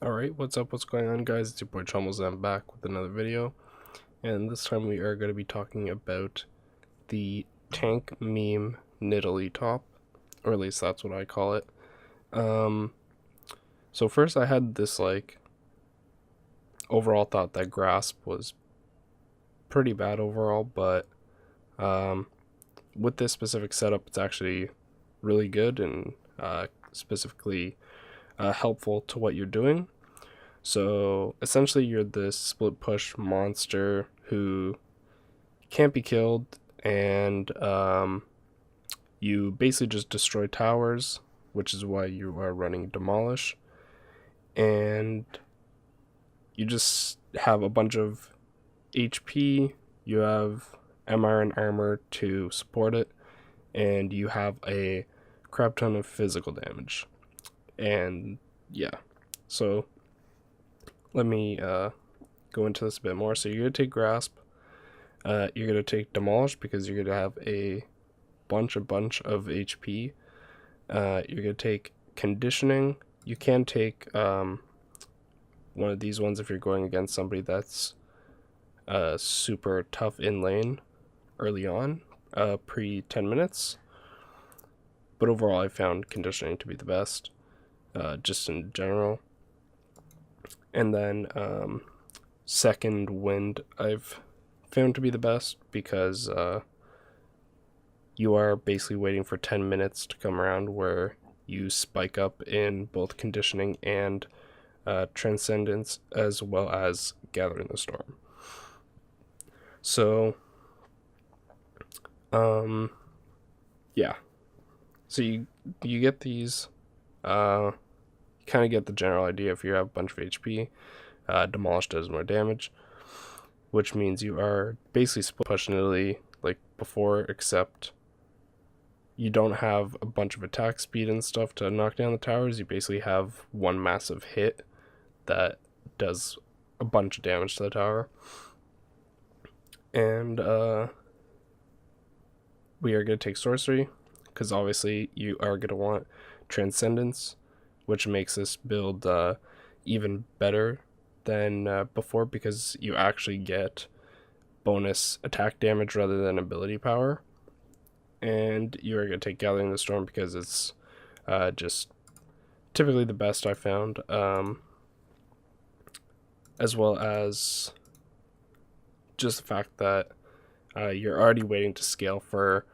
Alright, what's up, what's going on, guys? It's your boy Chummels, and I'm back with another video. And this time we are going to be talking about the tank meme Nidalee top, or at least that's what I call it. So first I had this overall thought that grasp was pretty bad overall, but with this specific setup it's actually really good and specifically helpful to what you're doing. So essentially you're this split push monster who can't be killed, and you basically just destroy towers, which is why you are running Demolish, and you just have a bunch of HP, you have MR and armor to support it, and you have a crap ton of physical damage. And yeah, so let me go into this a bit more. So you're going to take Grasp, you're going to take Demolish because you're going to have a bunch of HP. You're going to take Conditioning. You can take one of these ones if you're going against somebody that's super tough in lane early on, pre 10 minutes. But overall I found Conditioning to be the best, just in general. And then Second Wind I've found to be the best because you are basically waiting for 10 minutes to come around where you spike up in both Conditioning and Transcendence, as well as Gathering the Storm. So yeah, so you get these, you kind of get the general idea. If you have a bunch of HP, Demolish does more damage, which means you are basically split pushing Nidalee like before, except you don't have a bunch of attack speed and stuff to knock down the towers. You basically have one massive hit that does a bunch of damage to the tower. And we are going to take Sorcery, because obviously you are going to want Transcendence, which makes this build even better than before, because you actually get bonus attack damage rather than ability power. And you are going to take Gathering the Storm because it's just typically the best I found, as well as just the fact that you're already waiting to scale for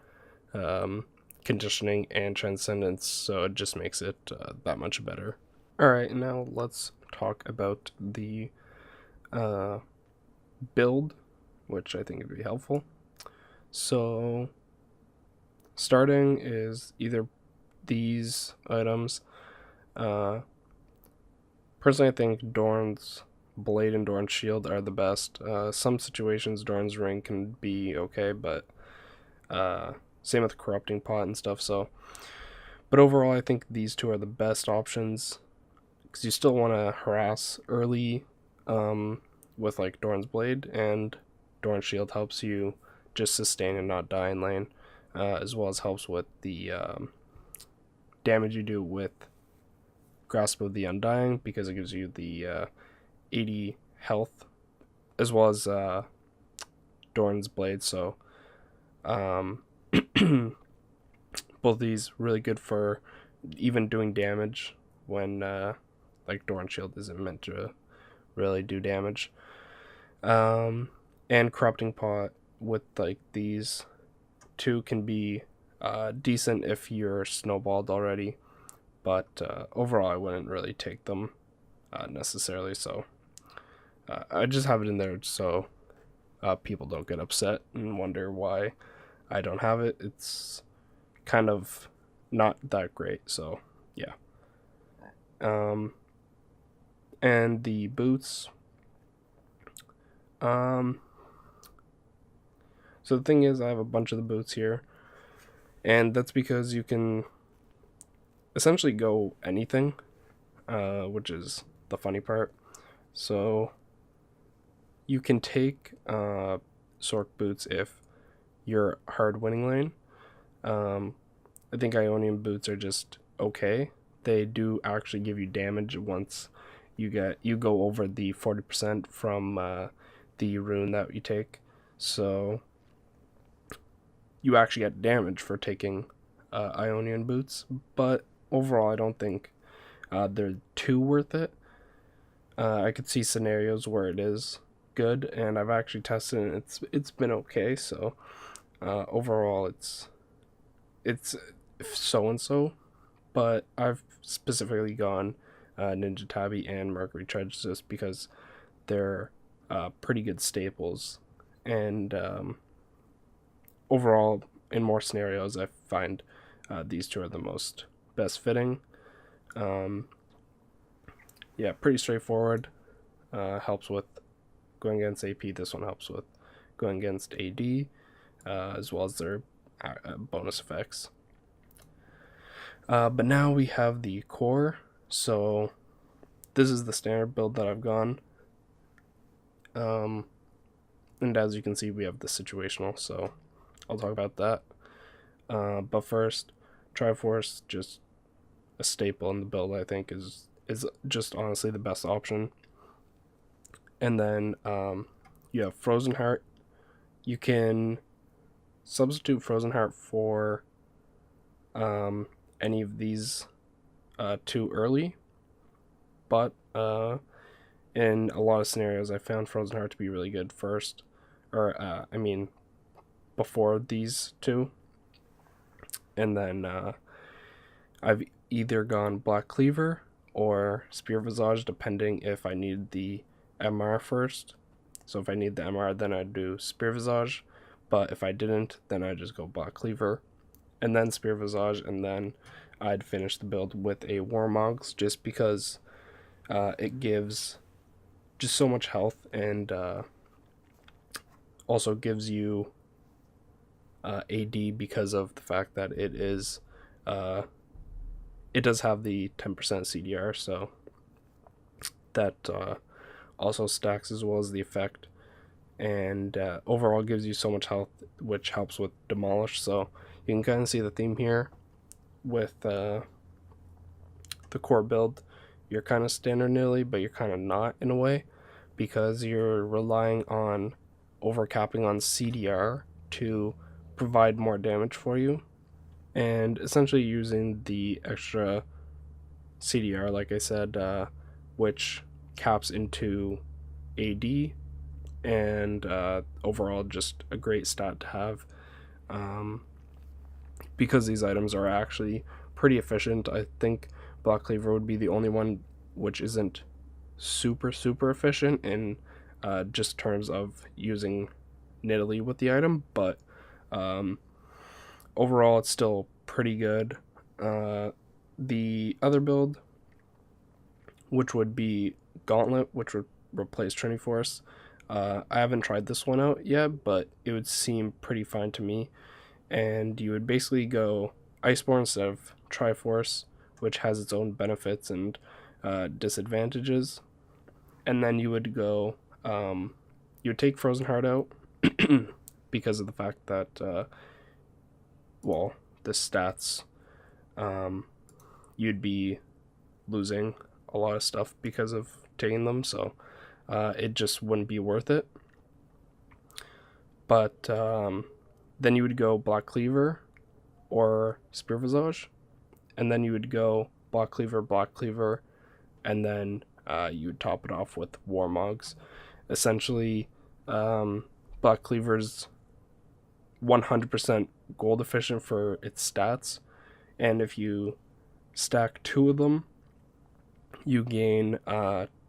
Conditioning and Transcendence, so it just makes it that much better. Alright, now let's talk about the build, which I think would be helpful. So starting is either these items. Personally, I think Dorn's Blade and Dorn's Shield are the best. Some situations Dorn's Ring can be okay, but same with Corrupting Pot and stuff. So, but overall I think these two are the best options, because you still want to harass early with like Dorn's Blade, and Dorn's Shield helps you just sustain and not die in lane, as well as helps with the damage you do with Grasp of the Undying, because it gives you the 80 health, as well as Dorn's Blade. So both these really good for even doing damage when like Dorn's Shield isn't meant to really do damage. And Corrupting Pot with like these two can be decent if you're snowballed already, but overall I wouldn't really take them necessarily. So I just have it in there so people don't get upset and wonder why I don't have it. It's kind of not that great, so yeah. And the boots, so the thing is, I have a bunch of the boots here, and that's because you can essentially go anything, which is the funny part. So you can take Sorc boots if you're hard winning lane, I think Ionian boots are just okay. They do actually give you damage once you go over the 40% from the rune that you take. So you actually get damage for taking Ionian boots, but overall I don't think they're too worth it. I could see scenarios where it is good, and I've actually tested it and it's been okay. So overall it's so and so, but I've specifically gone Ninja Tabi and Mercury Treads just because they're pretty good staples, and overall in more scenarios I find these two are the most best fitting. Um, yeah, pretty straightforward. Helps with going against AP. This one helps with going against AD, as well as their bonus effects. But now we have the core. So this is the standard build that I've gone. And as you can see, we have the situational. So I'll talk about that. But first, Triforce, just a staple in the build, I think is just honestly the best option. And then you have Frozen Heart. You can substitute Frozen Heart for any of these too early, but in a lot of scenarios I found Frozen Heart to be really good first, or I mean before these two. And then I've either gone Black Cleaver or Spear Visage, depending if I need the MR first. So if I need the MR, then I'd do Spear Visage, but if I didn't, then I'd just go Black Cleaver and then Spear Visage, and then I'd finish the build with a Warmogs, just because it gives just so much health, and also gives you AD because of the fact that it is it does have the 10% CDR, so that also stacks as well as the effect, and overall gives you so much health, which helps with Demolish. So you can kind of see the theme here with the core build. You're kind of standard Nidalee, but you're kind of not in a way, because you're relying on overcapping on CDR to provide more damage for you, and essentially using the extra CDR, like I said, which caps into AD, and overall just a great stat to have, because these items are actually pretty efficient. I think Black Cleaver would be the only one which isn't super efficient in just terms of using Nidalee with the item, but overall it's still pretty good. The other build, which would be Gauntlet, which would replace Trinity Force, I haven't tried this one out yet, but it would seem pretty fine to me. And you would basically go Iceborne instead of Triforce, which has its own benefits and disadvantages. And then you would go, you would take Frozen Heart out because of the fact that, well, the stats, you'd be losing a lot of stuff because of taking them, so it just wouldn't be worth it. But then you would go Black Cleaver or Spear Visage, and then you would go Black Cleaver, and then you would top it off with Warmogs. Essentially, Black Cleaver's 100% gold efficient for its stats, and if you stack two of them, you gain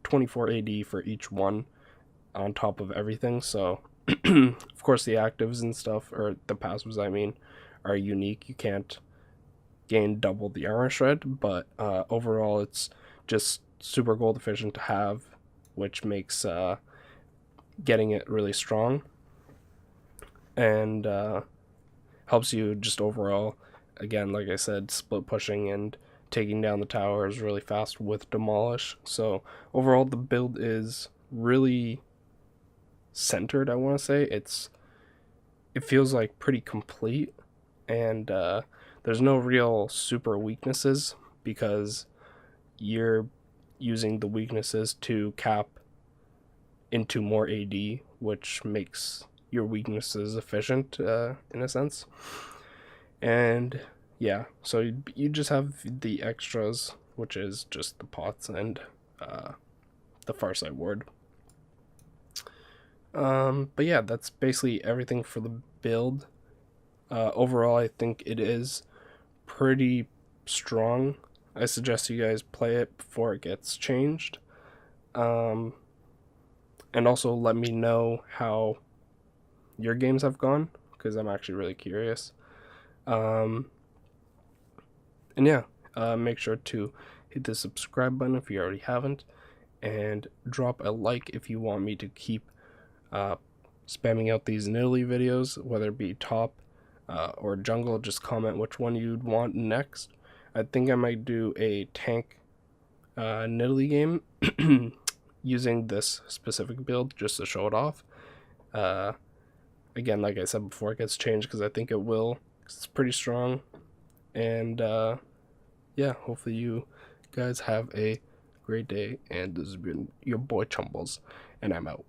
24 AD for each one on top of everything. So of course the actives and stuff, or the passives I mean, are unique. You can't gain double the armor shred, but overall it's just super gold efficient to have, which makes getting it really strong, and helps you just overall, again, like I said, split pushing and taking down the towers really fast with Demolish. So overall the build is really centered, I want to say. It feels like pretty complete, and there's no real super weaknesses because you're using the weaknesses to cap into more AD, which makes your weaknesses efficient in a sense. And yeah, so you just have the extras, which is just the pots and the Farsight ward. But yeah, that's basically everything for the build. Overall, I think it is pretty strong. I suggest you guys play it before it gets changed. And also let me know how your games have gone, because I'm actually really curious. And yeah, make sure to hit the subscribe button if you already haven't, and drop a like if you want me to keep spamming out these Nidalee videos, whether it be top or jungle. Just comment which one you'd want next. I think I might do a tank Nidalee game using this specific build just to show it off. Again, like I said before, it gets changed because I think it will. It's pretty strong. And yeah, hopefully you guys have a great day. And this has been your boy Chumbles, and I'm out.